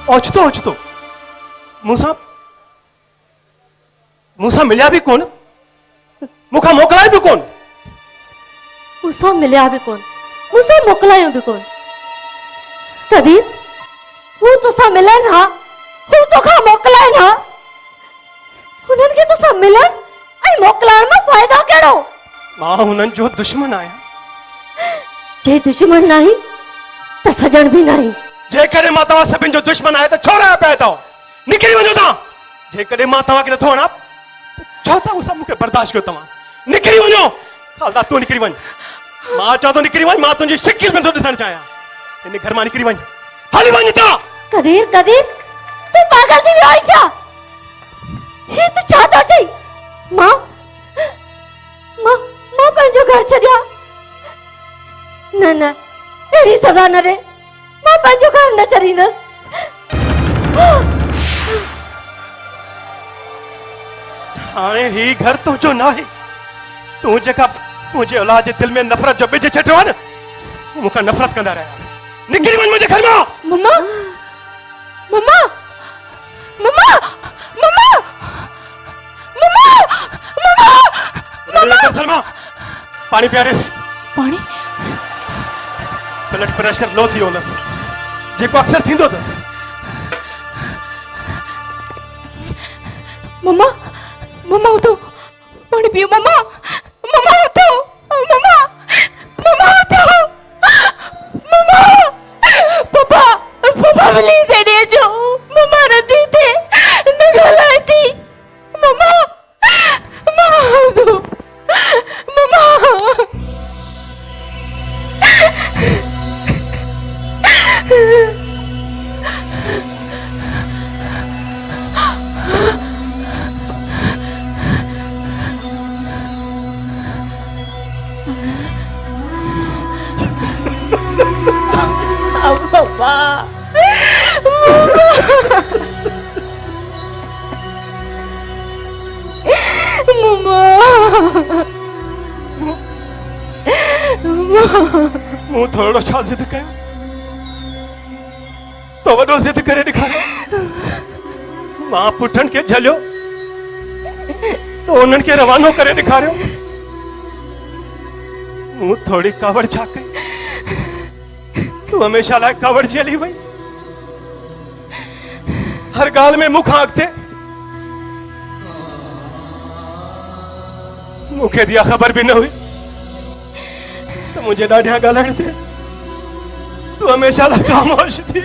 ओचतो मूसा मिलिया भी कोन, मुखा मोकलाय भी कोन। मूसा मिलिया भी कोन, मूसा मोकलायो भी कोन। कदीर हूं तुसा मिलन हा, हूं तोखा मोकलाय ना। हुनन के तुसा मिलन ऐं मोकलाण में फायदो केड़ो? मां हुनन जो दुश्मन आया। जे दुश्मन नहीं त सजण भी नहीं। जे करे मां तवा सभिन जो दुश्मन आया त छोरा पे तो निकली वणो ता। जे करे मां तवा के नथो वणा छो ता सब मुके बर्दाश्त कयो तवा। निकली वणो खालदा तू निकली वण। मां चा तो निकली वण, मां तुजी शिकिल में तो दिसण चाहया। इन घर मां निकली वण, हली वण ता। कदीर तू पागल थी वियो छा? हे तू छा तो चई? मां पंहिंजो घर छॾिया? न अहिड़ी सज़ा न ॾे। मां पंहिंजो घर न छॾींदसि। हाणे ही घर तुंहिंजो न आहे। तूं जेका मुंहिंजे औलाद जे दिल में नफ़रत जो बिज छटियो आहे न, मूंखां नफ़रत कंदा रहिया। निकिरी वञ मुंहिंजे घर मां। मम्मा मम्मा मम्मा मम्मा मम्मा मम्मा सलमा पानी पियारेस। पानी? ब्लड प्रेशर लो थी होनस, जेको अक्सर थींदो अथसि। मम्मा उठो, पानी पियो। मम्मा उठो, मम्मा उठो। मम्मा पापा प्लीज एडे जो। मम्मा नथी थे, न ॻाल्हाए थी। मम्मा उठो, मम्मा। मूं थोरो छा जिद कयो तो वॾो जिद करे ॾेखारियो। मां पुठनि खे झलियो तो उन्हनि खे रवानो करे ॾेखारियो। मूं थोड़ी कावड़ छा कई? तू हमेशा लाइ कावड़ जी हली वई। हर ॻाल्हि में मूंखां अॻिते। मूंखे दिया ख़बर बि न हुई तो मुझे ॾाढिया ॻाल्हाइण ते तू हमेशा लाइ ख़ामोश थी।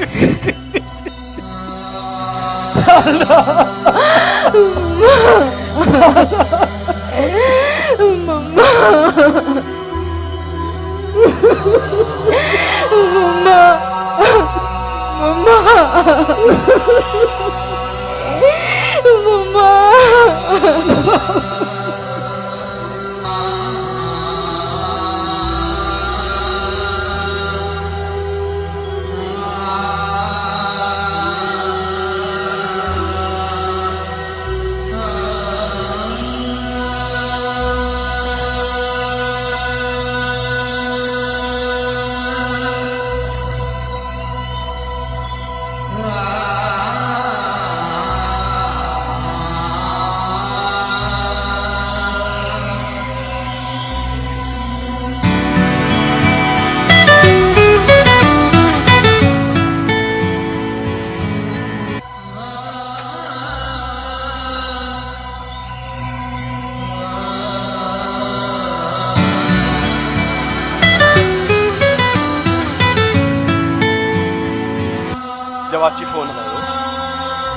जवाची फोन हलायो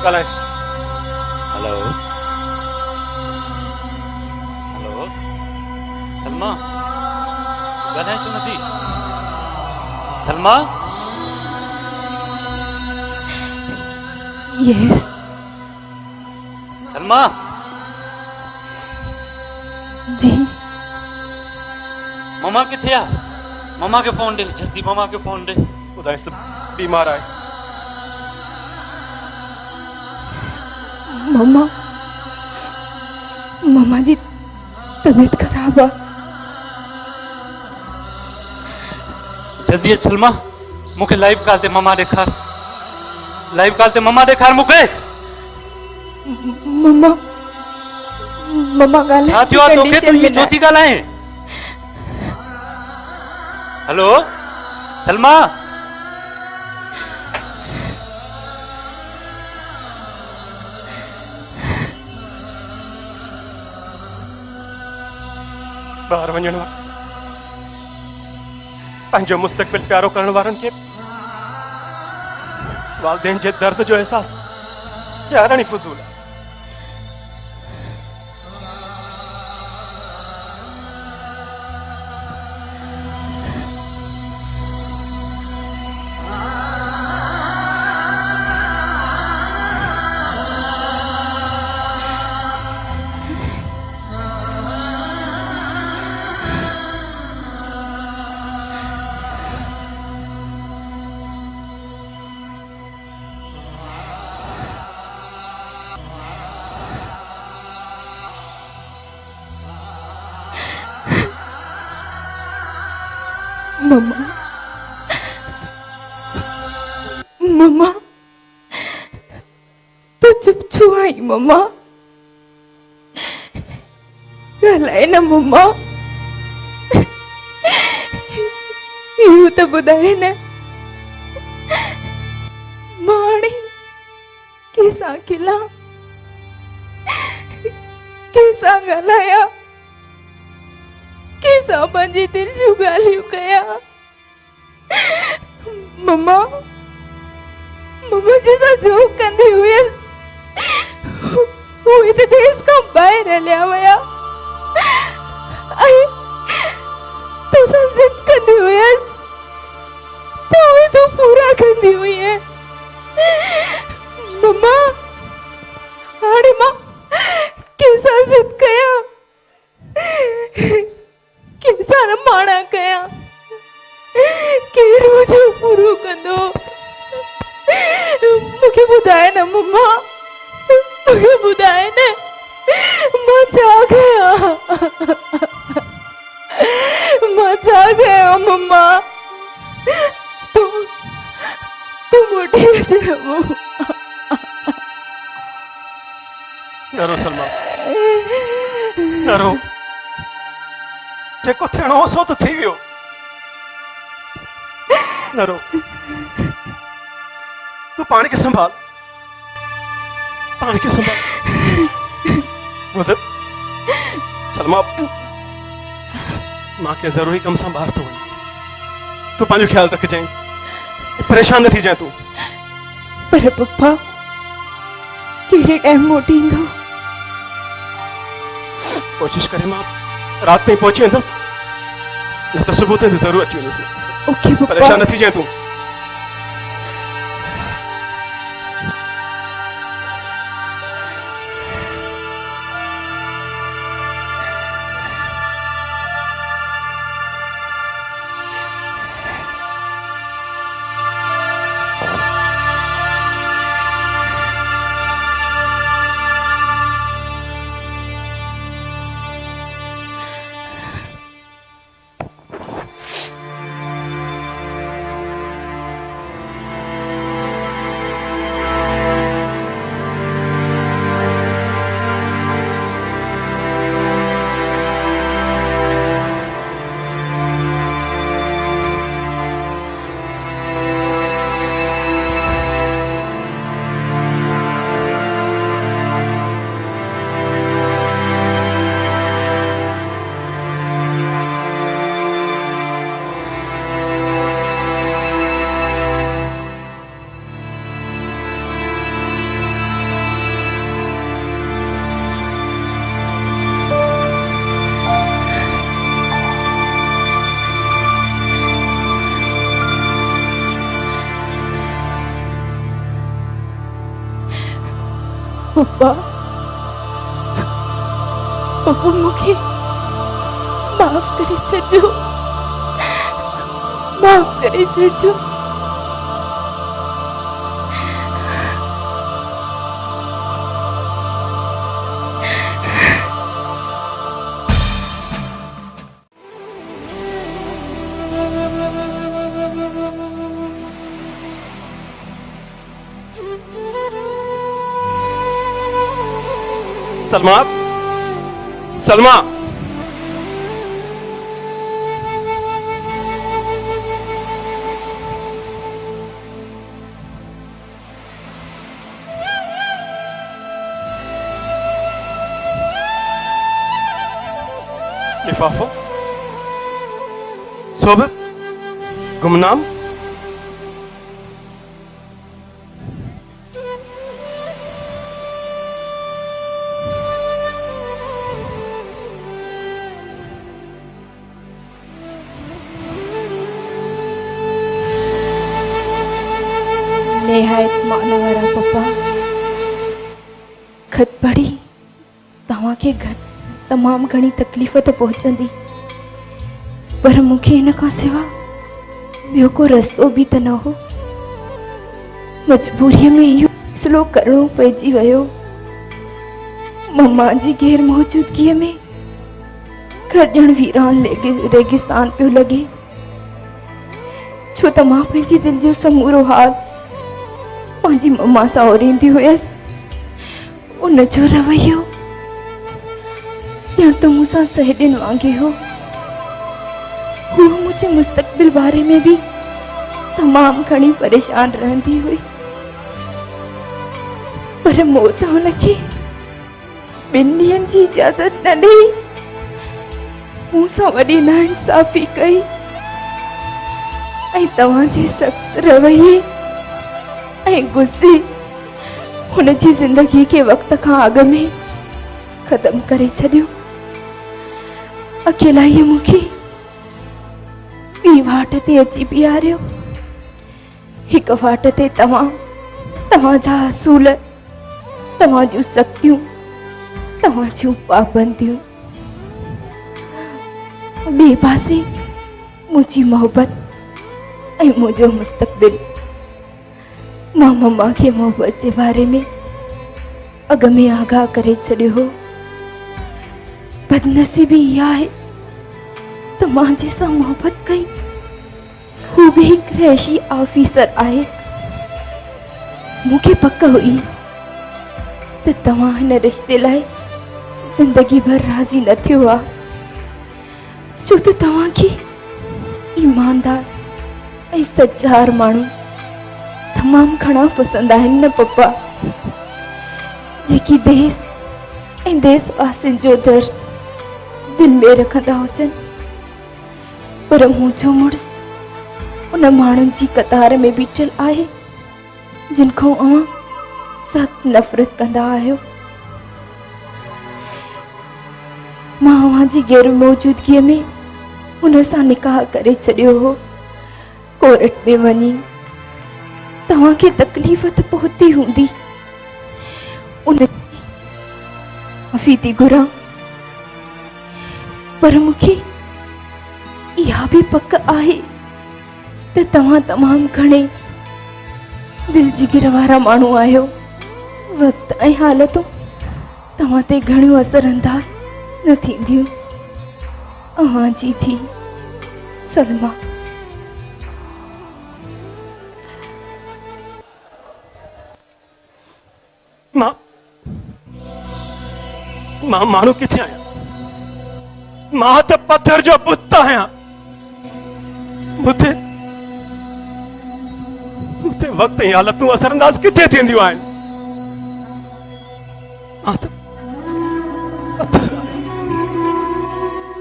ॻाल्हाएसि। हेलो सलमा ॻाल्हाए छो नथी? सलमा यस सलमा जी। मम्मा किथे आ? मम्मा के फोन दे जल्दी, मम्मा के फोन दे। ॿुधाएसि त बीमार आहे। मम्मा जी तबीयत खराब है। जल्दी सलमा मुखे लाइव कॉल ते मम्मा ॾेखार। लाइव कॉल ते मम्मा ॾेखार मूंखे। मम्मा मम्मा ॻाल्हि छा थियो आहे तोखे? तूं हीअ छो थी ॻाल्हाए? हेलो सलमा, ॿाहिरि वञण वारा पंहिंजो मुस्तक़बिल प्यारो करण वारनि खे वालदेन जे दर्द जो एहसास ॾियारण ई फज़ूल आहे। मम्मा मम्मा तू चुप छो आई? मम्मा ॻाल्हाए न मम्मा, इहो त ॿुधाए न मां हाणे कंहिंसां खिलां, कंहिंसां ॻाल्हायां, कंहिंसां पंहिंजे दिल जूं ॻाल्हियूं कयां? मम्मा मम्मा जैसा जो कंदी हुयसि उहे त देश खां ॿाहिरि हलिया विया, ऐं तोसां ज़िद कंदी हुयसि त उहे तूं पूरा कंदी हुई। मम्मा हाणे मां कंहिंसां ज़िद कयां, कंहिंसां न माणा कयां? केरु मुंहिंजो पूरो कंदो? मूंखे ॿुधाए न मम्मा, मूंखे ॿुधाए न मां छा कयां? मां छा कयां मम्मा? तूं मोटी अचे न रो सलमा, न रो। जेको थियणो हो सो त थी वियो। न रो, तू पाण खे संभाल, पाण खे संभाल। ॿुध सलमा, मां के ज़रूरी कम सां ॿाहिरि थो वञे, तू पंहिंजो ख्यालु रखजांइ, परेशान न थी जाए तू। पर पप्पा कहिड़े टाइम मोटी ईंदो? कोशिश करे मां रात ताईं पहुची वेंदुसि, न त सुबुह ताईं ज़रूर अची वेंदुसि। ओके पप्पा, परेशान न थी जाए तू। पप्पा पप्पा मूंखे माफ़ करे छॾिजो, माफ़ करे छॾिजो। सलमा, सलमा, लिफाफा, सोबत, गुमनाम। निहायत माना वारा पप्पा, खत पढ़ी तव्हांखे तमामु घणी तकलीफ़ त पहुचंदी, पर मूंखे हिन खां सिवा ॿियो को रस्तो बि त न हो। मजबूरीअ में इहो फ़ैसिलो करणो पइजी वियो। मम्मा जी गैर मौजूदगीअ में घर ॼण वीरान रेगिस्तान पियो लॻे, छो त मां पंहिंजी दिलि जो समूरो हाल पंहिंजी मम्मा सां ओरींदी हुयसि। उन जो रवैयो ॼण त मूंसां सहेॾिन वांगुरु हो। हू मुंहिंजे मुस्तक़बिल बारे में भी तमाम घणी परेशान रहंदी हुई, पर मूं त हुनखे 2 ॾींहंनि जी इजाज़त न ॾेई मूंसां वॾी नाइंसाफ़ी कई ऐं तव्हांजे सख़्त रवैये ऐं गुस्से हुनजी ज़िंदगी के वक़्त खां अॻु में ख़त्म करे छॾियो। अकेलाईअ मूंखे ॿी वाट ते अची बीहारियो। हिक वाट ते तव्हांजा असूल, तव्हां जूं सख़्तियूं, तव्हां जूं पाबंदियूं, ॿिए पासे मुंहिंजी मोहबत ऐं मुंहिंजो मुस्तक़बिल। मां मम्मा खे मोहबत जे बारे में अॻु में आगाह करे छॾियो हो। बदनसीबी इहा आहे त मां जंहिंसां मोहबत कई हू भी हिकु रैशी ऑफिसर आहे। मूंखे पक हुई त तव्हां हिन रिश्ते लाइ ज़िंदगी भर राज़ी न थियो आहे, छो त तव्हांखे ईमानदार ऐं सचार माण्हू तमामु घणा पसंदि आहिनि न पप्पा, जेकी देश ऐं देशवासियुनि जो दर्द दिल में रखंदा हुजनि। पर मुंहिंजो मुड़ुसु उन माण्हुनि जी कतार में बीठल आहे जिन खां अवां सख़्त नफ़रत कंदा आहियो। मां अवां जी गैर मौजूदगीअ में हुन सां निकाह करे छॾियो हो। कोर्ट में वञी तव्हांखे तकलीफ़ त पहुती हूंदी, उन माफ़ी थी घुरां, पर मूंखे इहा भी पक आहे त तव्हां तमामु घणे दिल जिगर वारा माण्हू आहियो। वक़्त ऐं हालतूं तव्हां ते घणियूं असरअंदाज़ न थींदियूं। अव्हां जी थी सलमा। मां माण्हू किथे आहियां? मां त पत्थर जो बुत आहियां। मुते वक़्त ऐं हालतूं असरअंदाज़ किथे थींदियूं आहिनि? मां त पत्थर आहियां।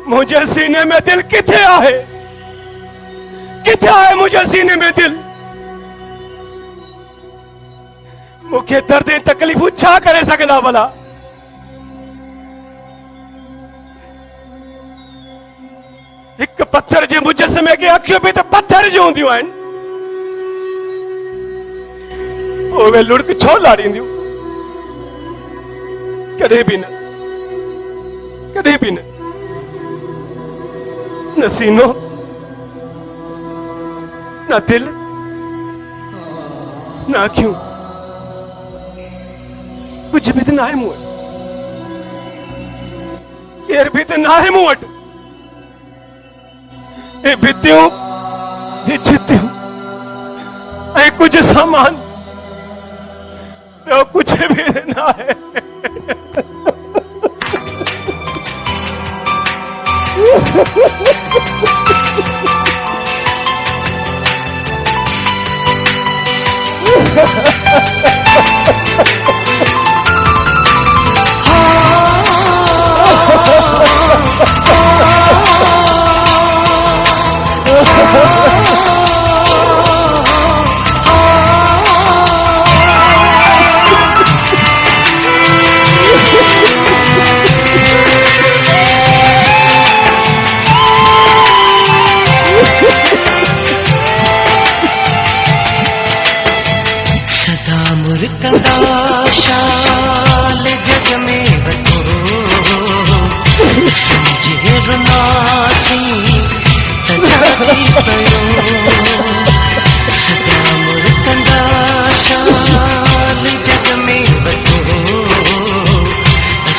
मुंहिंजे सीने में दिल किथे आहे? किथे आहे मुंहिंजे सीने में दिल? मूंखे दर्द ऐं तकलीफ़ूं छा करे सघंदा भला? हिक पत्थर जे मुजस्समे के अखियूं भी तो पत्थर जी हूंदियूं आहिनि। उहे लुड़क छो लाड़ींदियूं? कॾहिं भी न, कॾहिं भी न। न सीनो, न दिल, न अखियूं, कुछ भी त न आहे मूं वटि। केर भी त न आहे मूं वटि। ये भित्तियूं, ये छितियूं ऐं कुछ सामान, ॿियो कुछ भी न आहे। शाल जग में वतो समझे रुनासी तजाती पयो सदा मुर्तंदा शाल जग में वतो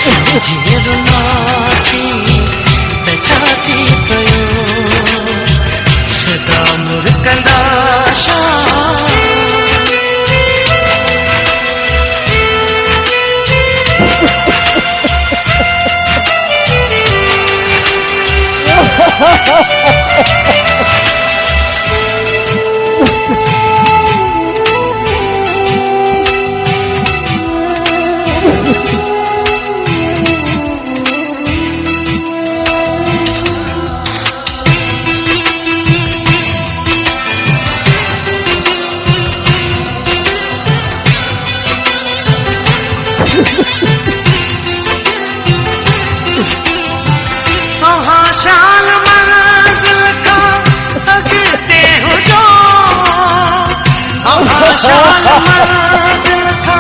समझे रुनासी तजाती पयो सदा मुर्तंदा शाल शाल मंजिल का अगते हो जो शाल मंजिल का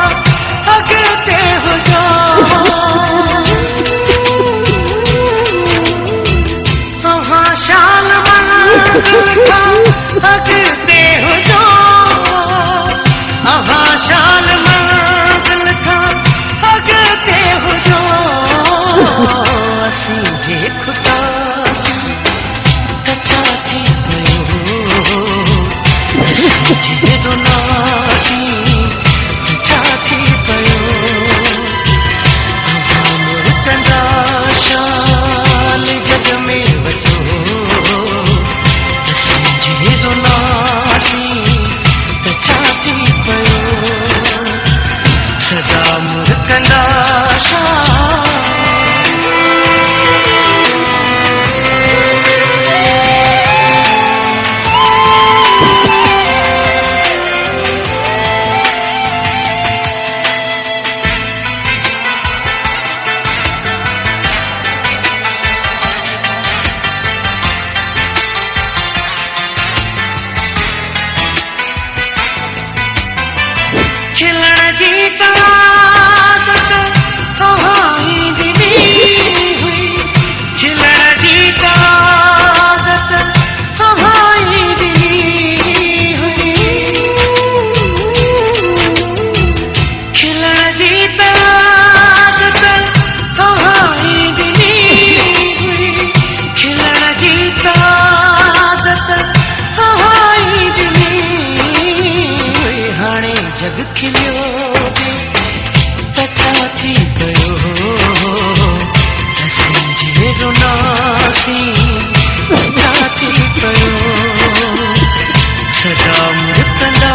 अगते हो जो शाल मंजिल का अगते हो जो शाल मंजिल का अगते हो जो असी जे खुदा तचाती पयो जे रुनासी तचाती पयो मुर्तंदा शाल जग में वतो जे रुनासी तचाती पयो सदा मुर्तंदा शाल खिलण जी ताकत कहानी दिली हुई खिलण जी ताकत कहानी दिली हुई खिलण जी ताकत कहानी दिली हुई खिलण जी ताकत कहानी दिली हुई हाणे जग खिलियो तचाती पयो समझे रुनासी तचाती पयो सदा मुर्तंदा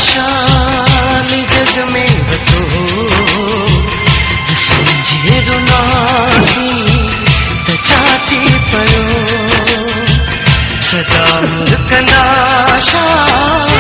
शाल जग में वतो समझे रुनासी तचाती पयो सदा मुर्तंदा शाल